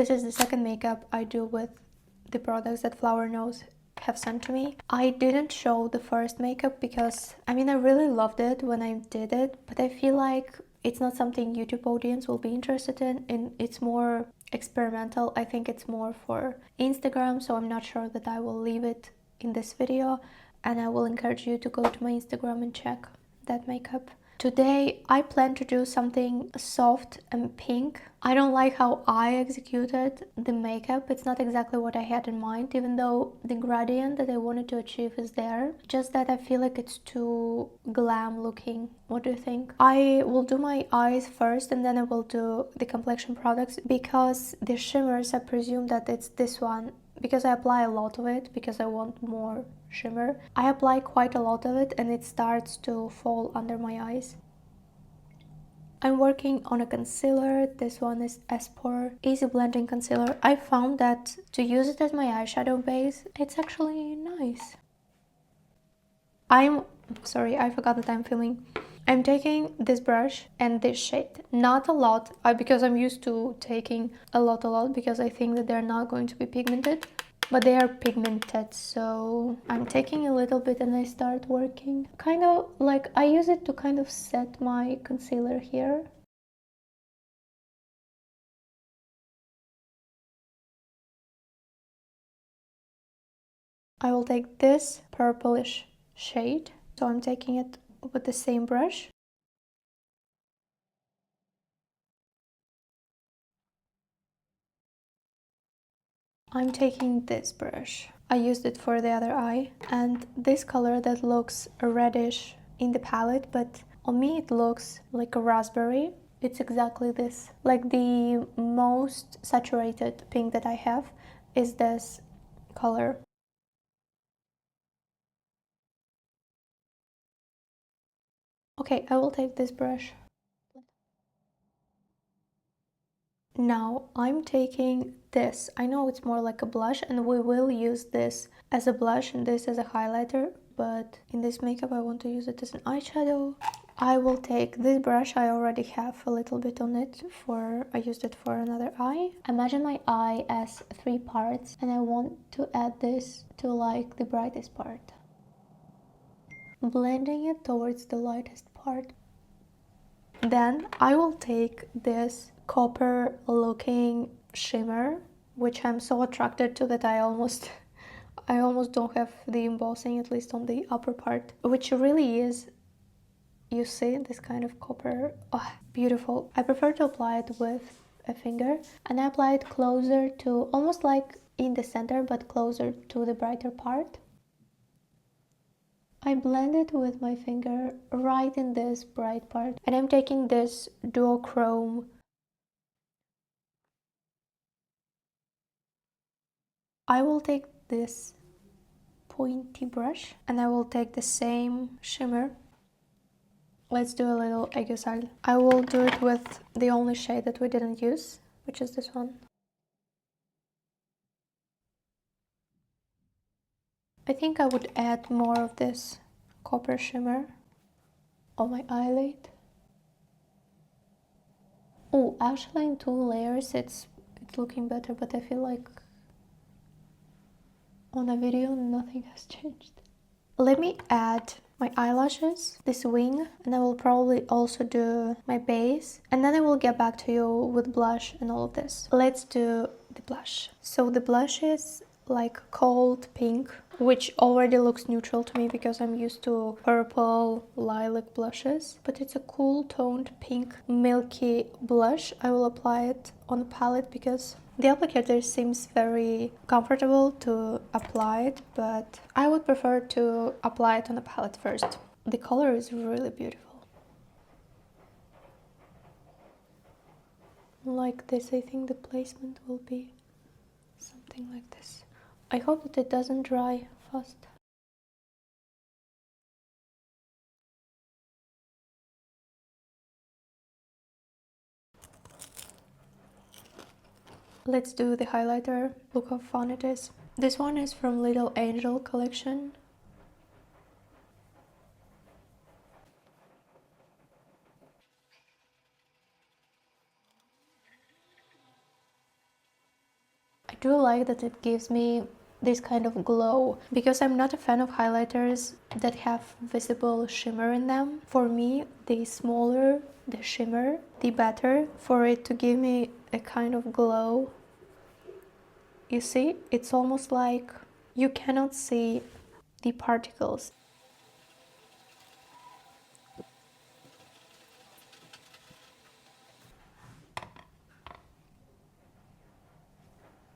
This is the second makeup I do with the products that Flower Nose have sent to me. I didn't show the first makeup because, I mean, I really loved it when I did it, but I feel like it's not something YouTube audience will be interested in, and it's more experimental. I think it's more for Instagram, so I'm not sure that I will leave it in this video, and I will encourage you to go to my Instagram and check that makeup. Today I plan to do something soft and pink. I don't like how I executed the makeup. It's not exactly what I had in mind, even though the gradient that I wanted to achieve is there. Just that I feel like it's too glam looking. What do you think? I will do my eyes first and then I will do the complexion products, because the shimmers, I presume that it's this one, because I apply a lot of it because I want more shimmer. I apply quite a lot of it and it starts to fall under my eyes. I'm working on a concealer. This one is Espor Easy Blending Concealer. I found that to use it as my eyeshadow base, it's actually nice. Sorry, I forgot that I'm filming. I'm taking this brush and this shade. Not a lot, because I'm used to taking a lot because I think that they're not going to be pigmented. But they are pigmented, so I'm taking a little bit and I start working. Kind of like I use it to kind of set my concealer here. I will take this purplish shade, so I'm taking it with the same brush. I'm taking this brush. I used it for the other eye, and this color that looks reddish in the palette, but on me it looks like a raspberry. It's exactly this. Like the most saturated pink that I have is this color. Okay, I will take this brush. Now I'm taking this. I know it's more like a blush, and we will use this as a blush and this as a highlighter, but in this makeup I want to use it as an eyeshadow. I will take this brush. I already have a little bit on it, I used it for another eye. Imagine my eye as 3 parts, and I want to add this to like the brightest part, blending it towards the lightest part. Then I will take this copper looking shimmer, which I'm so attracted to that I almost don't have the embossing, at least on the upper part, which really is, you see, this kind of copper. Oh, beautiful. I prefer to apply it with a finger, and I apply it closer to, almost like in the center, but closer to the brighter part. I blend it with my finger right in this bright part, and I'm taking this duochrome. I will take this pointy brush and I will take the same shimmer. Let's do a little aiguisal. I will do it with the only shade that we didn't use, which is this one. I think I would add more of this copper shimmer on my eyelid. Oh, actually in 2 layers it's looking better, but I feel like on a video nothing has changed. Let me add my eyelashes, this wing, and I will probably also do my base, and then I will get back to you with blush and all of this. Let's do the blush. So the blush is like cold pink, which already looks neutral to me because I'm used to purple lilac blushes, but it's a cool toned pink milky blush. I will apply it on the palette because the applicator seems very comfortable to apply it, but I would prefer to apply it on the palette first. The color is really beautiful. Like this, I think the placement will be something like this. I hope that it doesn't dry fast. Let's do the highlighter. Look how fun it is. This one is from Little Angel collection. do like that it gives me this kind of glow, because I'm not a fan of highlighters that have visible shimmer in them. For me, the smaller the shimmer, the better for it to give me a kind of glow. You see, it's almost like you cannot see the particles.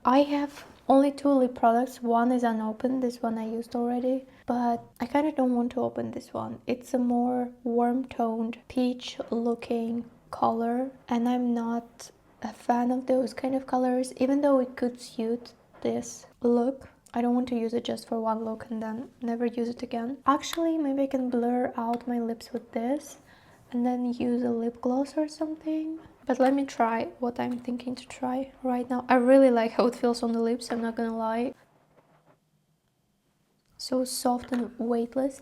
I have only 2 lip products. One is unopened, this one I used already, but I kind of don't want to open this one. It's a more warm toned peach looking color, and I'm not a fan of those kind of colors, even though it could suit this look. I don't want to use it just for one look and then never use it again. Actually, maybe I can blur out my lips with this and then use a lip gloss or something. But let me try what I'm thinking to try right now. I really like how it feels on the lips, I'm not gonna lie. So soft and weightless.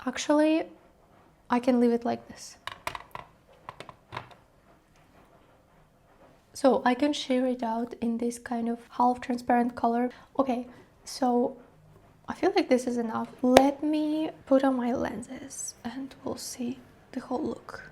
Actually, I can leave it like this. So I can sheer it out in this kind of half transparent color. Okay, so I feel like this is enough. Let me put on my lenses and we'll see the whole look.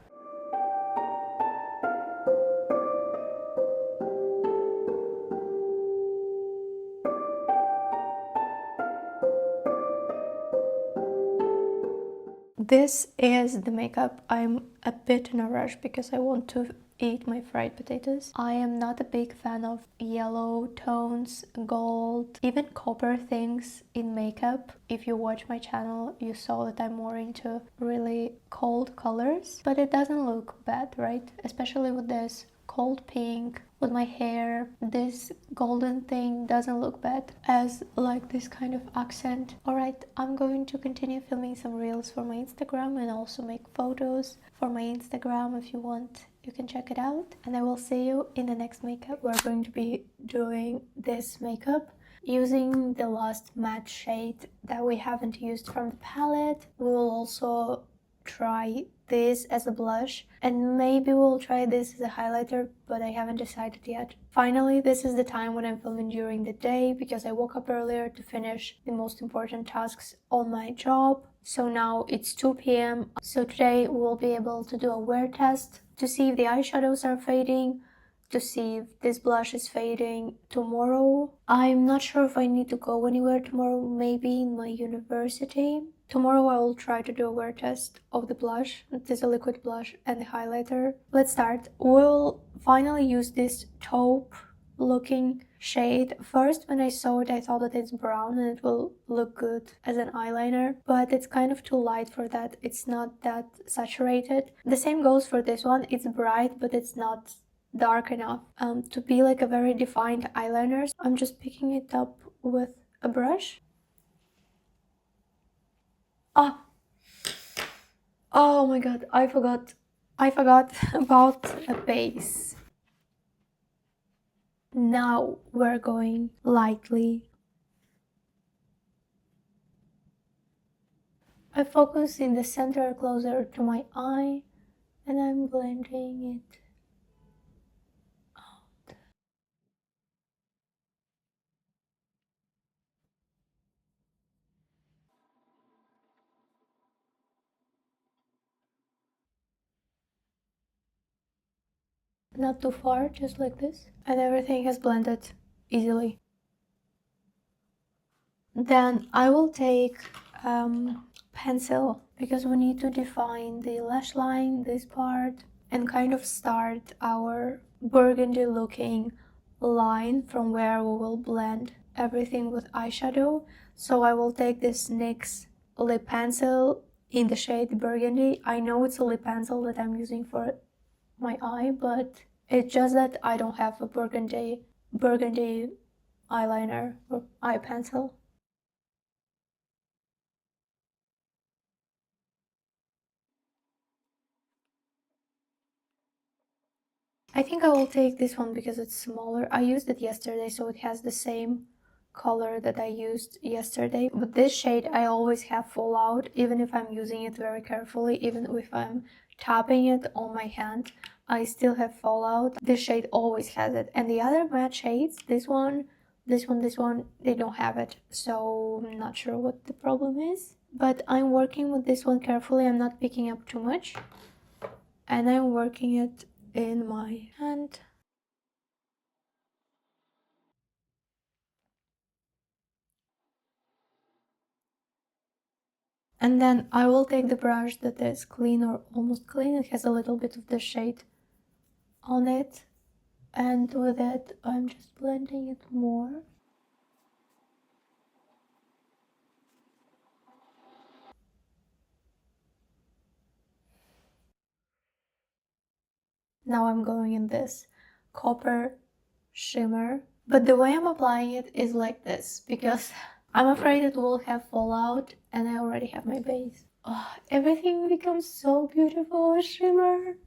This is the makeup. I'm a bit in a rush because I want to eat my fried potatoes. I am not a big fan of yellow tones, gold, even copper things in makeup. If you watch my channel, you saw that I'm more into really cold colors, but it doesn't look bad, right? Especially with this cold pink. With my hair, this golden thing doesn't look bad as like this kind of accent. Alright, I'm going to continue filming some reels for my Instagram and also make photos for my Instagram. If you want, you can check it out, and I will see you in the next makeup. We're going to be doing this makeup using the last matte shade that we haven't used from the palette. We will also try this as a blush, and maybe we'll try this as a highlighter, but I haven't decided yet. Finally, this is the time when I'm filming during the day because I woke up earlier to finish the most important tasks on my job. So now it's 2 p.m. So today we'll be able to do a wear test to see if the eyeshadows are fading, to see if this blush is fading. Tomorrow, I'm not sure if I need to go anywhere tomorrow, maybe in my university. Tomorrow I will try to do a wear test of the blush. It is a liquid blush and the highlighter. Let's start. We'll finally use this taupe looking shade. First, when I saw it, I thought that it's brown and it will look good as an eyeliner, but it's kind of too light for that. It's not that saturated. The same goes for this one. It's bright, but it's not dark enough to be like a very defined eyeliner. I'm just picking it up with a brush. Oh my god, I forgot about a base. Now we're going lightly. I focus in the center closer to my eye and I'm blending it out. Not too far, just like this. And everything has blended easily. Then I will take pencil because we need to define the lash line, this part, and kind of start our burgundy looking line from where we will blend everything with eyeshadow. So I will take this NYX lip pencil in the shade burgundy. I know it's a lip pencil that I'm using for my eye, but it's just that I don't have a burgundy eyeliner or eye pencil. I think I will take this one because it's smaller. I used it yesterday, so it has the same color that I used yesterday. But this shade I always have full out, even if I'm using it very carefully, even if I'm tapping it on my hand. I still have fallout. This shade always has it. And the other matte shades, this one, they don't have it. So I'm not sure what the problem is. But I'm working with this one carefully. I'm not picking up too much. And I'm working it in my hand. And then I will take the brush that is clean or almost clean. It has a little bit of the shade on it. And with it, I'm just blending it more. Now I'm going in this copper shimmer. But the way I'm applying it is like this, because I'm afraid it will have fallout and I already have my base. Oh, everything becomes so beautiful with shimmer.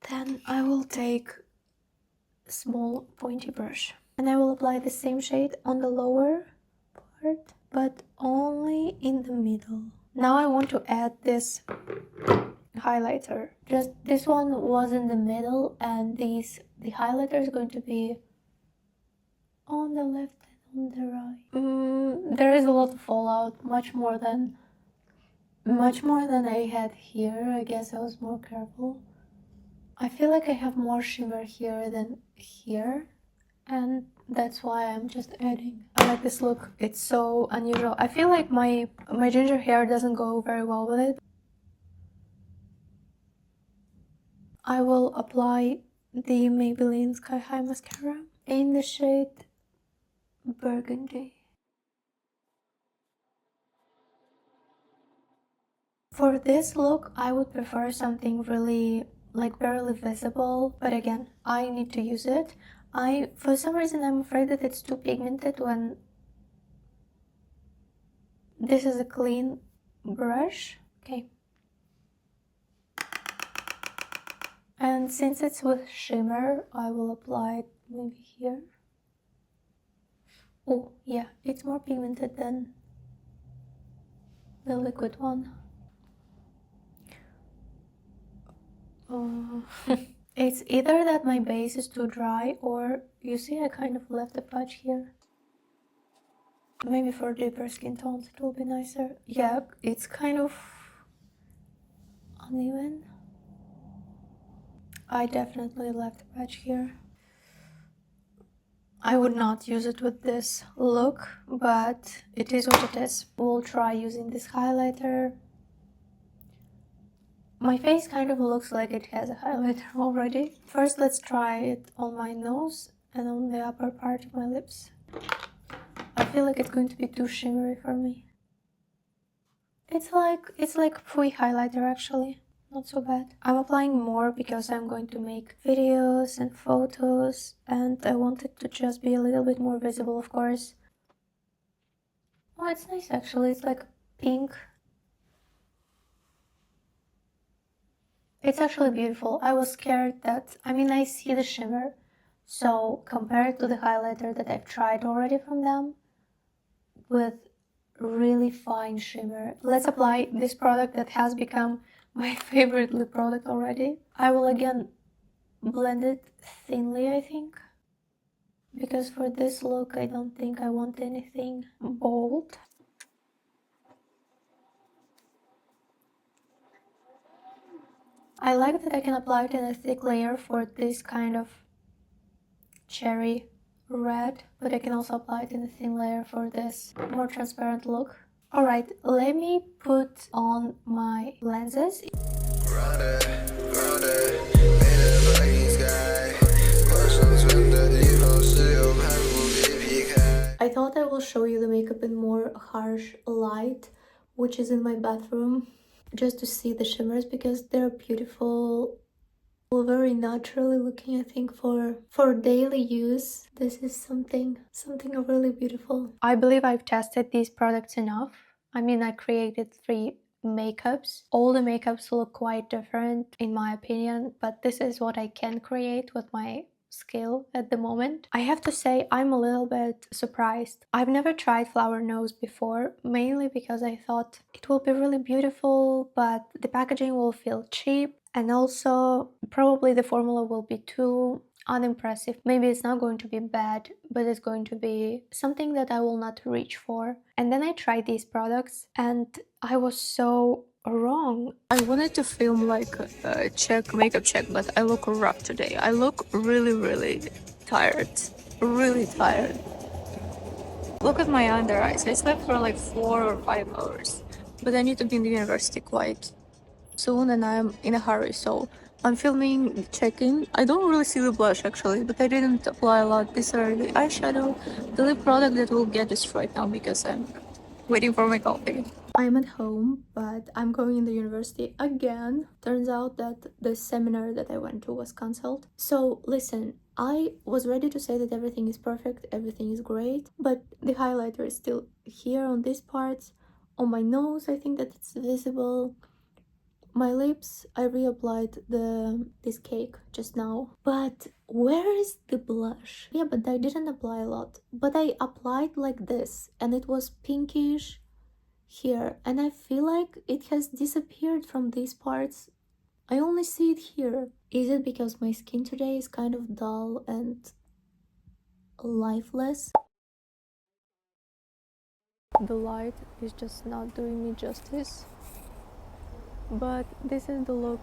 Then I will take a small pointy brush and I will apply the same shade on the lower part, but only in the middle. Now I want to add this highlighter. Just this one was in the middle, and the highlighter is going to be on the left and on the right. There is a lot of fallout, much more than I had here. I guess I was more careful. I feel like I have more shimmer here than here, and that's why I'm just adding. I like this look. It's so unusual. I feel like my ginger hair doesn't go very well with it. I will apply the Maybelline Sky High Mascara in the shade Burgundy. For this look, I would prefer something really, like, barely visible, but again, I need to use it. For some reason, I'm afraid that it's too pigmented when this is a clean brush. Okay. And since it's with shimmer, I will apply it maybe here. Oh, yeah, it's more pigmented than the liquid one. It's either that my base is too dry, or you see I kind of left a patch here. Maybe for deeper skin tones it will be nicer. Yeah, it's kind of uneven. I definitely left a patch here. I would not use it with this look, but it is what it is. We'll try using this highlighter. My face kind of looks like it has a highlighter already. First, let's try it on my nose and on the upper part of my lips. I feel like it's going to be too shimmery for me. It's like Fui highlighter actually. Not so bad. I'm applying more because I'm going to make videos and photos, and I want it to just be a little bit more visible, of course. Oh, it's nice actually. It's like pink. It's actually beautiful. I was scared that, I see the shimmer. So compared to the highlighter that I've tried already from them, with really fine shimmer. Let's apply this product that has become my favorite lip product already. I will again blend it thinly, I think, because for this look I don't think I want anything bold. I like that I can apply it in a thick layer for this kind of cherry red, but I can also apply it in a thin layer for this more transparent look. Alright, let me put on my lenses. I thought I will show you the makeup in more harsh light, which is in my bathroom, just to see the shimmers because they're beautiful, very naturally looking. I think for daily use, this is something really beautiful. I believe I've tested these products enough. I created 3 makeups. All the makeups look quite different in my opinion, but this is what I can create with my skill at the moment. I have to say I'm a little bit surprised. I've never tried Flower Nose before, mainly because I thought it will be really beautiful, but the packaging will feel cheap. And also, probably the formula will be too unimpressive. Maybe it's not going to be bad, but it's going to be something that I will not reach for. And then I tried these products and I was so wrong. I wanted to film like a makeup check, but I look rough today. I look really tired. Really tired. Look at my under eyes. I slept for like 4 or 5 hours. But I need to be in the university quite soon and I'm in a hurry, so I'm filming check-in. I don't really see the blush actually, but I didn't apply a lot. These are the eyeshadow, the lip product that will get this right now because I'm waiting for my coffee. I'm at home, but I'm going in the university again. Turns out that the seminar that I went to was cancelled. So listen, I was ready to say that everything is perfect, everything is great, but the highlighter is still here on these parts. On my nose, I think that it's visible. My lips, I reapplied this cake just now. But where is the blush? Yeah, but I didn't apply a lot. But I applied like this and it was pinkish here. And I feel like it has disappeared from these parts. I only see it here. Is it because my skin today is kind of dull and lifeless? The light is just not doing me justice. But this is the look.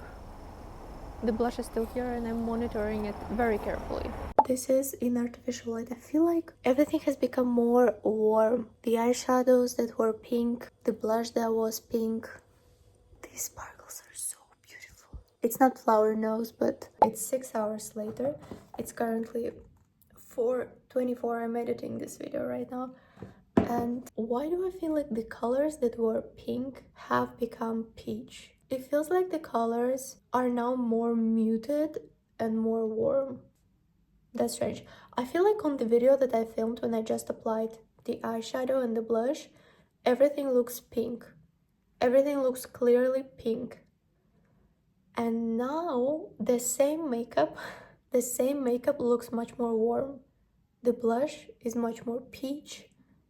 The blush is still here and I'm monitoring it very carefully. This is in artificial light. I feel like everything has become more warm. The eyeshadows that were pink, the blush that was pink. These sparkles are so beautiful. It's not flower nose, but it's 6 hours later. It's currently 4:24. I'm editing this video right now. And why do I feel like the colors that were pink have become peach? It feels like the colors are now more muted and more warm. That's strange. I feel like on the video that I filmed when I just applied the eyeshadow and the blush, everything looks pink. Everything looks clearly pink. And now the same makeup looks much more warm. The blush is much more peach.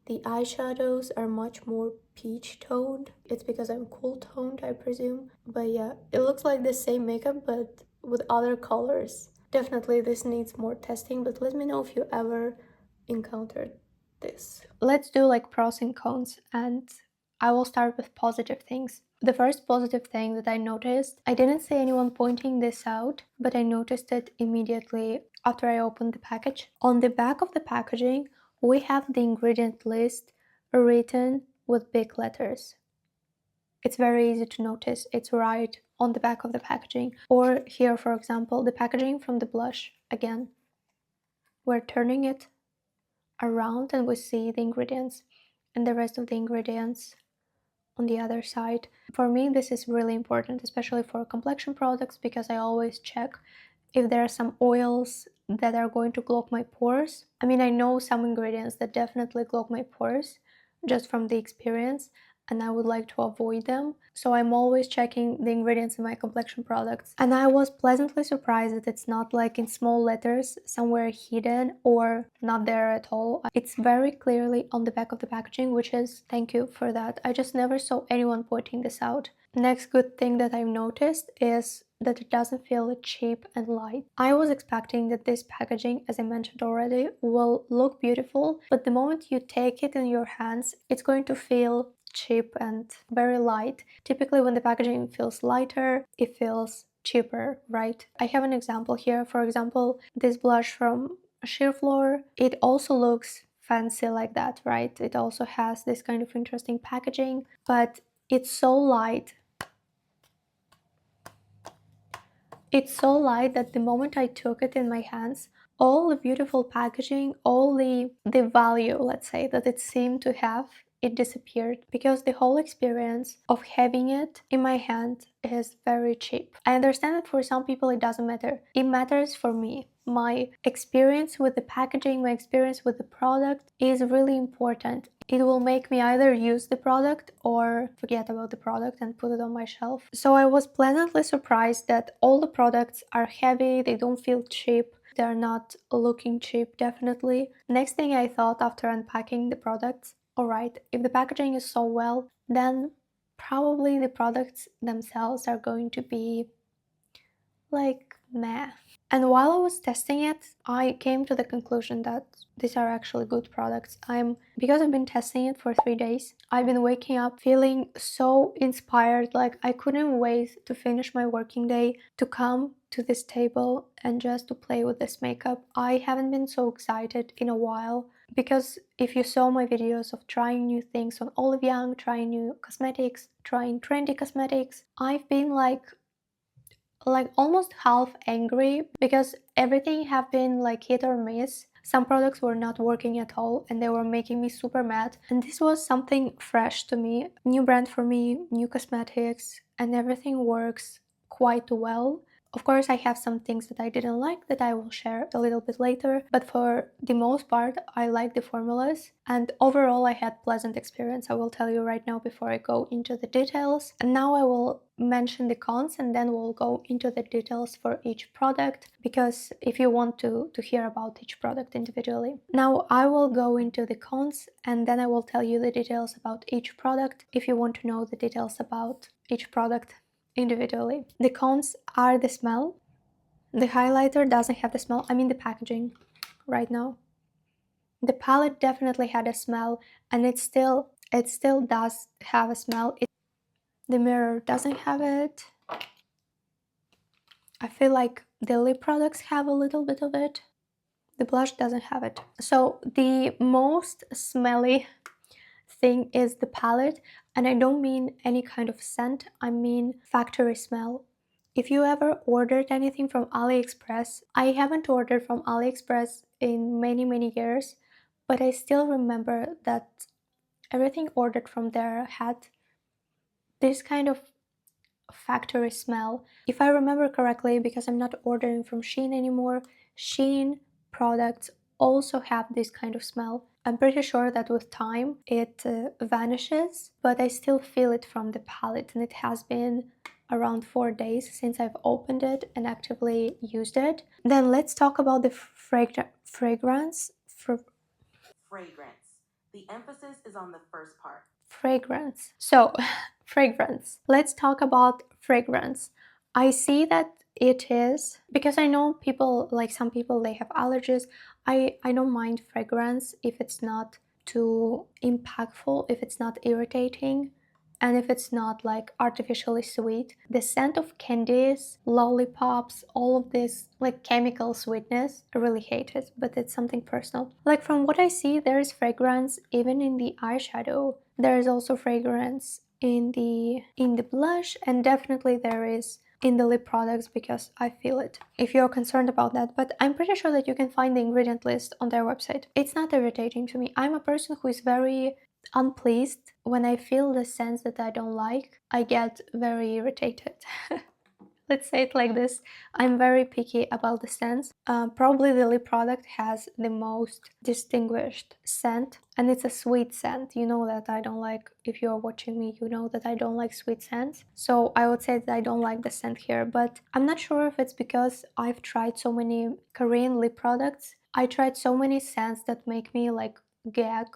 The eyeshadows are much more peach toned. It's because I'm cool toned, I presume. But yeah, it looks like the same makeup but with other colors. Definitely this needs more testing, but let me know if you ever encountered this. Let's do like pros and cons, and I will start with positive things. The first positive thing that I noticed, I didn't see anyone pointing this out, but I noticed it immediately after I opened the package. On the back of the packaging, we have the ingredient list written with big letters. It's very easy to notice. It's right on the back of the packaging. Or here, for example, the packaging from the blush. Again, we're turning it around and we see the ingredients and the rest of the ingredients on the other side. For me, this is really important, especially for complexion products, because I always check if there are some oils that are going to clog my pores. I mean, I know some ingredients that definitely clog my pores just from the experience, and I would like to avoid them. So I'm always checking the ingredients in my complexion products. And I was pleasantly surprised that it's not like in small letters somewhere hidden or not there at all. It's very clearly on the back of the packaging, which is, thank you for that. I just never saw anyone pointing this out. Next good thing that I've noticed is that it doesn't feel cheap and light. I was expecting that this packaging, as I mentioned already, will look beautiful, but the moment you take it in your hands, it's going to feel cheap and very light. Typically when the packaging feels lighter, it feels cheaper, right? I have an example here. For example, this blush from Sheer Floor, it also looks fancy like that, right? It also has this kind of interesting packaging, but it's so light. It's so light that the moment I took it in my hands, all the beautiful packaging, all the value, let's say, that it seemed to have, it disappeared because the whole experience of having it in my hand is very cheap. I understand that for some people it doesn't matter. It matters for me. My experience with the packaging, my experience with the product is really important. It will make me either use the product or forget about the product and put it on my shelf. So I was pleasantly surprised that all the products are heavy, they don't feel cheap. They're not looking cheap, definitely. Next thing I thought after unpacking the products, alright, if the packaging is so well, then probably the products themselves are going to be like meh. And while I was testing it, I came to the conclusion that these are actually good products. Because I've been testing it for 3 days, I've been waking up feeling so inspired, like I couldn't wait to finish my working day, to come to this table and just to play with this makeup. I haven't been so excited in a while, because if you saw my videos of trying new things on OliveYoung, trying new cosmetics, trying trendy cosmetics, I've been like almost half angry, because everything have been like hit or miss. Some products were not working at all and they were making me super mad, and this was something fresh to me, new brand for me, new cosmetics, and everything works quite well. Of course, I have some things that I didn't like that I will share a little bit later, but for the most part, I like the formulas, and overall I had pleasant experience. I will tell you right now before I go into the details. And now I will mention the cons and then we'll go into the details for each product, because if you want to hear about each product individually. Now I will go into the cons and then I will tell you the details about each product if you want to know the details about each product individually. The cons are the smell. The highlighter doesn't have the smell. I mean the packaging right now. The palette definitely had a smell, and it still does have a smell. The mirror doesn't have it. I feel like the lip products have a little bit of it. The blush doesn't have it. So the most smelly thing is the palette, and I don't mean any kind of scent, I mean factory smell. If you ever ordered anything from AliExpress, I haven't ordered from AliExpress in many years, but I still remember that everything ordered from there had this kind of factory smell. If I remember correctly, because I'm not ordering from Shein anymore, Shein products also have this kind of smell. I'm pretty sure that with time it vanishes, but I still feel it from the palette, and it has been around 4 days since I've opened it and actively used it. Then let's talk about the fragrance. Fragrance. The emphasis is on the first part. Fragrance. So, fragrance. Let's talk about fragrance. I see that it is, because I know people, like some people, they have allergies. I don't mind fragrance if it's not too impactful, if it's not irritating, and if it's not like artificially sweet. The scent of candies, lollipops, all of this like chemical sweetness, I really hate it, but it's something personal. Like from what I see, there is fragrance even in the eyeshadow. There is also fragrance in the blush, and definitely there is in the lip products, because I feel it, if you're concerned about that. But I'm pretty sure that you can find the ingredient list on their website. It's not irritating to me. I'm a person who is very unpleased. When I feel the scents that I don't like, I get very irritated. Let's say it like this. I'm very picky about the scents. Probably the lip product has the most distinguished scent, and it's a sweet scent. You know that I don't like, if you're watching me, you know that I don't like sweet scents. So I would say that I don't like the scent here, but I'm not sure if it's because I've tried so many Korean lip products. I tried so many scents that make me like gag,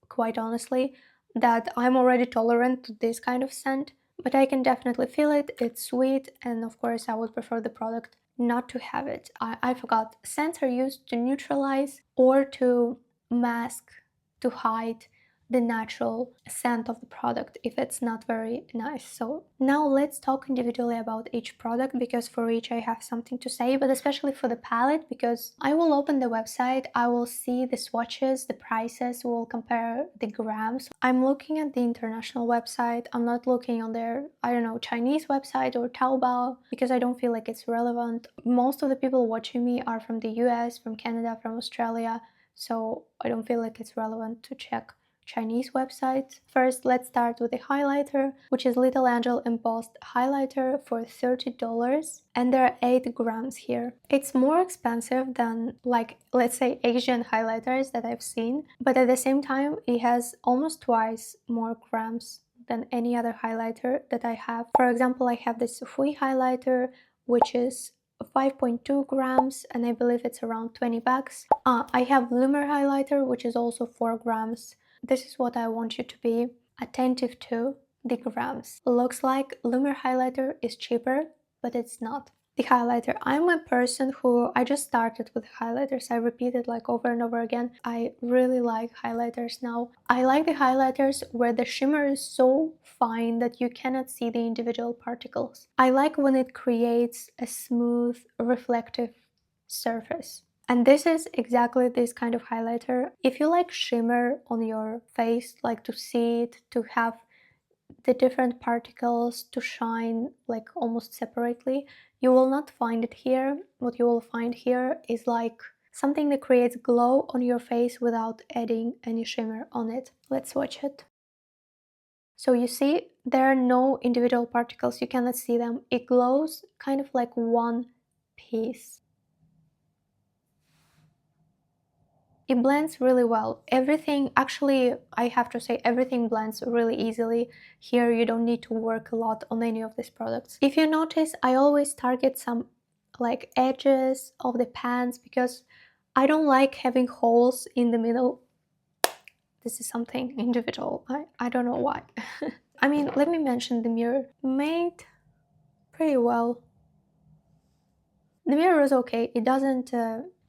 quite honestly, that I'm already tolerant to this kind of scent. But I can definitely feel it, it's sweet, and of course I would prefer the product not to have it. I forgot, scents are used to neutralize or to mask, to hide the natural scent of the product if it's not very nice. So now let's talk individually about each product, because for each I have something to say, but especially for the palette, because I will open the website, I will see the swatches, the prices, we'll compare the grams. I'm looking at the international website, I'm not looking on their, I don't know, Chinese website or Taobao, because I don't feel like it's relevant. Most of the people watching me are from the US, from Canada, from Australia, so I don't feel like it's relevant to check Chinese websites. First, let's start with the highlighter, which is Little Angel embossed highlighter for $30, and there are 8 grams here. It's more expensive than, like, let's say Asian highlighters that I've seen, but at the same time it has almost twice more grams than any other highlighter that I have. For example, I have this Hui highlighter, which is 5.2 grams, and I believe it's around 20 bucks. I have Loomer highlighter, which is also 4 grams. This is what I want you to be attentive to, the grams. Looks like Loomer highlighter is cheaper, but it's not. The highlighter. I'm a person who, I just started with highlighters. I repeat it like over and over again. I really like highlighters now. I like the highlighters where the shimmer is so fine that you cannot see the individual particles. I like when it creates a smooth, reflective surface. And this is exactly this kind of highlighter. If you like shimmer on your face, like to see it, to have the different particles to shine like almost separately, you will not find it here. What you will find here is like something that creates glow on your face without adding any shimmer on it. Let's swatch it. So you see, there are no individual particles, you cannot see them. It glows kind of like one piece. It blends really well. Everything, actually, I have to say, everything blends really easily. Here, you don't need to work a lot on any of these products. If you notice, I always target some like edges of the pans because I don't like having holes in the middle. This is something individual. I don't know why. I mean, let me mention the mirror. Made pretty well. The mirror is okay. It doesn't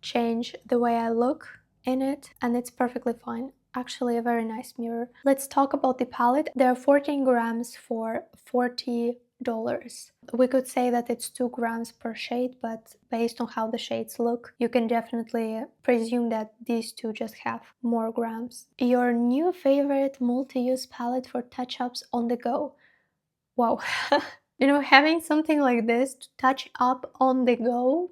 change the way I look in it, and it's perfectly fine. Actually, a very nice mirror. Let's talk about the palette. There are 14 grams for $40. We could say that it's 2 grams per shade, but based on how the shades look, you can definitely presume that these two just have more grams. Your new favorite multi-use palette for touch-ups on the go. Wow. You know, having something like this to touch up on the go,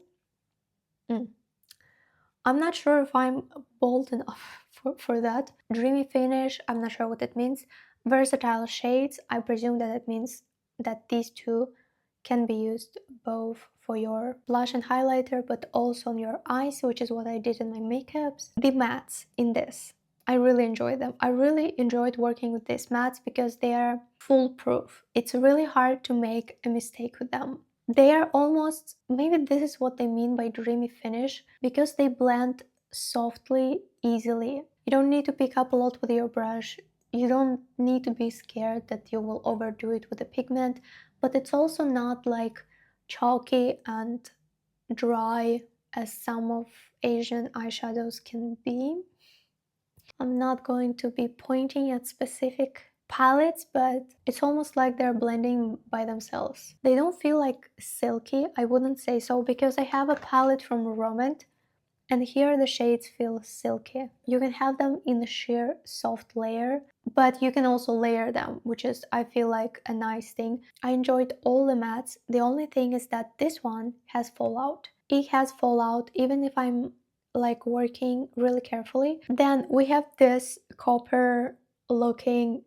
I'm not sure if I'm bold enough for that. Dreamy finish, I'm not sure what it means. Versatile shades, I presume that it means that these two can be used both for your blush and highlighter, but also on your eyes, which is what I did in my makeups. The mattes in this, I really enjoy them. I really enjoyed working with these mattes because they are foolproof. It's really hard to make a mistake with them. They are almost, maybe this is what they mean by dreamy finish, because they blend softly, easily. You don't need to pick up a lot with your brush. You don't need to be scared that you will overdo it with the pigment, but it's also not like chalky and dry as some of Asian eyeshadows can be. I'm not going to be pointing at specific palettes, but it's almost like they're blending by themselves. They don't feel like silky, I wouldn't say so, because I have a palette from Romant, and here the shades feel silky. You can have them in a sheer soft layer, but you can also layer them, which is, I feel like, a nice thing. I enjoyed all the mattes. The only thing is that this one has fallout. It has fallout even if I'm like working really carefully. Then we have this copper looking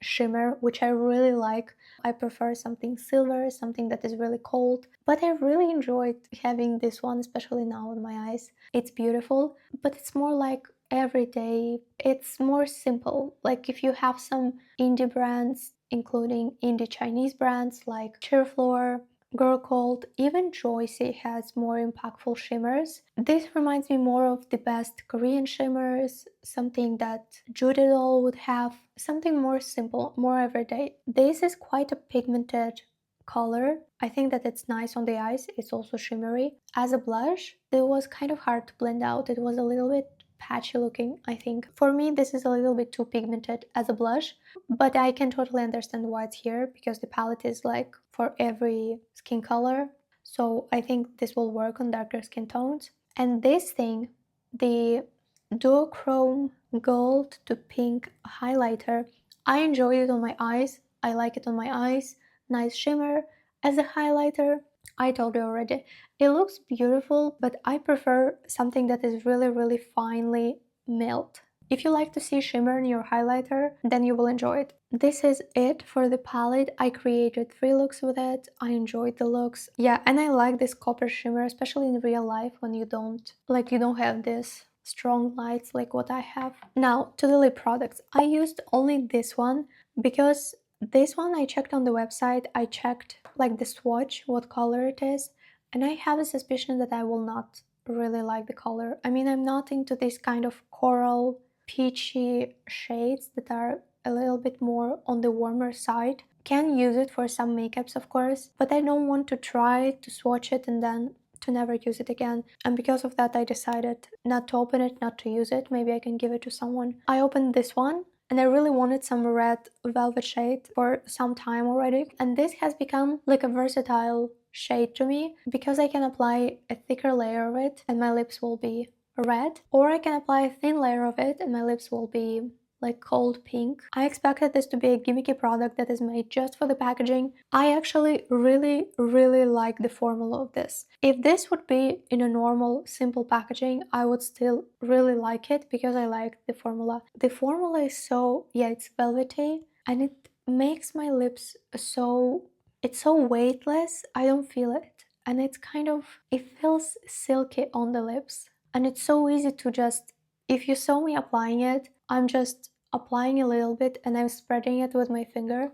shimmer, which I really like. I prefer something silver, something that is really cold, but I really enjoyed having this one, especially now on my eyes. It's beautiful, but it's more like everyday. It's more simple. Like if you have some indie brands, including indie Chinese brands like Cheerflower, Girl Code, even Joycey has more impactful shimmers. This reminds me more of the best Korean shimmers, something that Judy Doll would have, something more simple, more everyday. This is quite a pigmented color. I think that it's nice on the eyes. It's also shimmery. As a blush, it was kind of hard to blend out. It was a little bit patchy looking, I think. For me, this is a little bit too pigmented as a blush, but I can totally understand why it's here because the palette is like for every skin color. So I think this will work on darker skin tones. And this thing, the duochrome gold to pink highlighter, I enjoy it on my eyes. I like it on my eyes. Nice shimmer. As a highlighter, I told you already, it looks beautiful, but I prefer something that is really, really finely milled. If you like to see shimmer in your highlighter, then you will enjoy it. This is it for the palette. I created 3 looks with it. I enjoyed the looks. Yeah, and I like this copper shimmer, especially in real life when you don't have this strong lights like what I have. Now, to the lip products. I used only this one because this one I checked on the website. I checked like the swatch, what color it is, and I have a suspicion that I will not really like the color. I mean, I'm not into this kind of coral peachy shades that are a little bit more on the warmer side. can use it for some makeups, of course, but I don't want to try to swatch it and then to never use it again. And because of that, I decided not to open it, not to use it. Maybe I can give it to someone. I opened this one, and I really wanted some red velvet shade for some time already. And this has become like a versatile shade to me because I can apply a thicker layer of it and my lips will be red, or I can apply a thin layer of it and my lips will be like cold pink. I expected this to be a gimmicky product that is made just for the packaging. I actually really like the formula of this. If this would be in a normal simple packaging, I would still really like it because I like the formula. The formula is so, yeah, it's velvety and it makes my lips so, it's so weightless. I don't feel it. And it's kind of, it feels silky on the lips. And it's so easy to just, if you saw me applying it, I'm just applying a little bit and I'm spreading it with my finger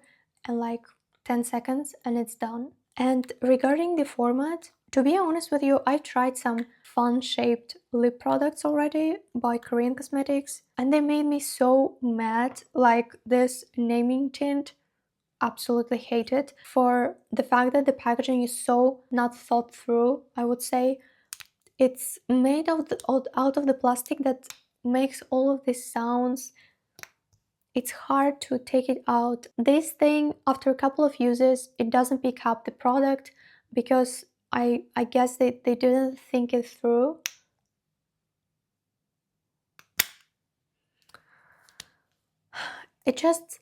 and like 10 seconds and it's done. And regarding the format, to be honest with you, I tried some fun shaped lip products already by Korean Cosmetics and they made me so mad, like this naming tint. Absolutely hate it for the fact that the packaging is so not thought through, I would say. It's made out of the plastic that makes all of these sounds. It's hard to take it out. This thing, after a couple of uses, it doesn't pick up the product because I guess they didn't think it through. It just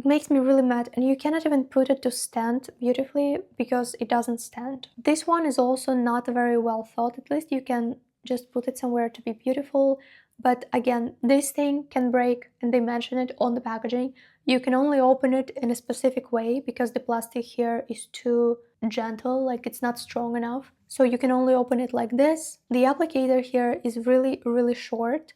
makes me really mad, and you cannot even put it to stand beautifully because it doesn't stand. This one is also not very well thought. At least you can just put it somewhere to be beautiful, but again, this thing can break, and they mention it on the packaging. You can only open it in a specific way because the plastic here is too gentle, like it's not strong enough. So you can only open it like this. The applicator here is really short,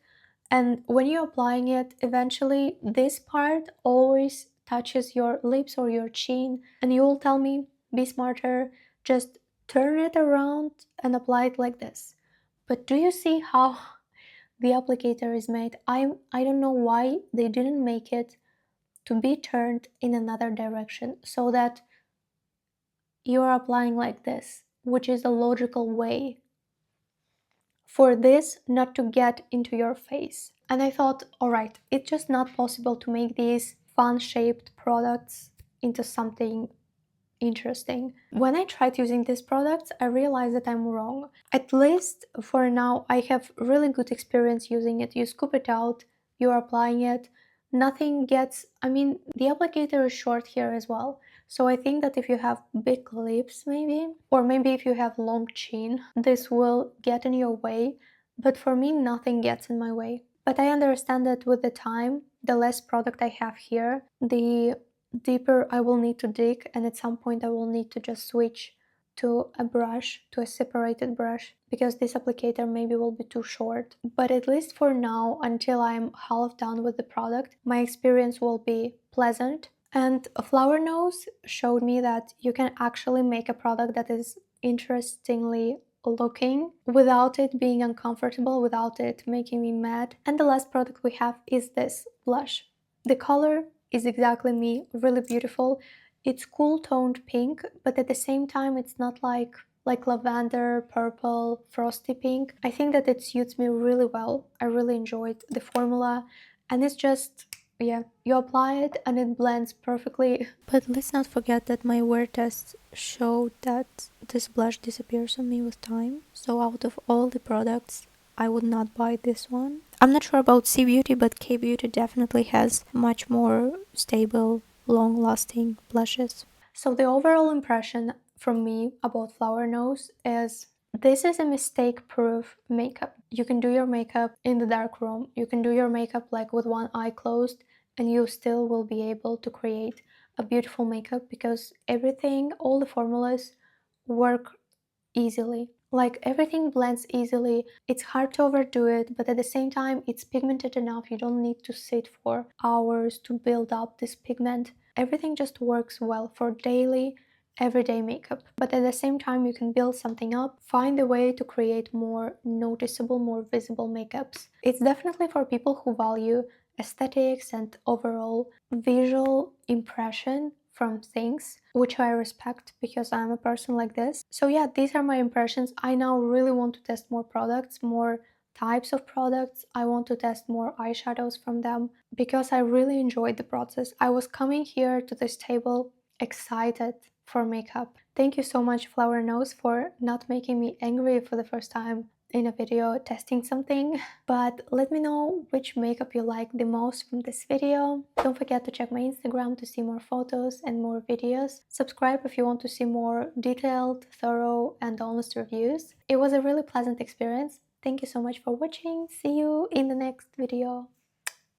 and when you're applying it, eventually this part always touches your lips or your chin, and you will tell me, be smarter, just turn it around and apply it like this. But do you see how the applicator is made? I don't know why they didn't make it to be turned in another direction so that you're applying like this, which is the logical way for this not to get into your face. And I thought, alright, it's just not possible to make these fun shaped products into something interesting. When I tried using these products, I realized that I'm wrong. At least for now, I have really good experience using it. You scoop it out, you're applying it, nothing gets, I mean, the applicator is short here as well. So I think that if you have big lips maybe, or maybe if you have long chin, this will get in your way. But for me, nothing gets in my way. But I understand that with the time, the less product I have here, the deeper I will need to dig, and at some point I will need to just switch to a brush, to a separated brush, because this applicator maybe will be too short. But at least for now, until I'm half done with the product, my experience will be pleasant. And Flower Nose showed me that you can actually make a product that is interestingly looking without it being uncomfortable, without it making me mad. And the last product we have is this blush. The color is exactly me, really beautiful. It's cool toned pink, but at the same time it's not like lavender, purple, frosty pink. I think that it suits me really well. I really enjoyed the formula, and it's just, yeah, you apply it and it blends perfectly. But let's not forget that my wear tests showed that this blush disappears on me with time. So out of all the products, I would not buy this one. I'm not sure about C Beauty, but K Beauty definitely has much more stable, long-lasting blushes. So the overall impression from me about Flower Nose is this is a mistake-proof makeup. You can do your makeup in the dark room. You can do your makeup like with one eye closed, and you still will be able to create a beautiful makeup because everything, all the formulas work easily. Like everything blends easily. It's hard to overdo it, but at the same time, it's pigmented enough. You don't need to sit for hours to build up this pigment. Everything just works well for daily, everyday makeup. But at the same time, you can build something up, find a way to create more noticeable, more visible makeups. It's definitely for people who value aesthetics and overall visual impression from things, which I respect because I'm a person like this. So yeah, these are my impressions. I now really want to test more products, more types of products. I want to test more eyeshadows from them because I really enjoyed the process. I was coming here to this table excited for makeup. Thank you so much, Flower Nose, for not making me angry for the first time in a video testing something. But let me know which makeup you like the most from this video. Don't forget to check my Instagram to see more photos and more videos. Subscribe if you want to see more detailed, thorough, and honest reviews. It was a really pleasant experience. Thank you so much for watching. See you in the next video.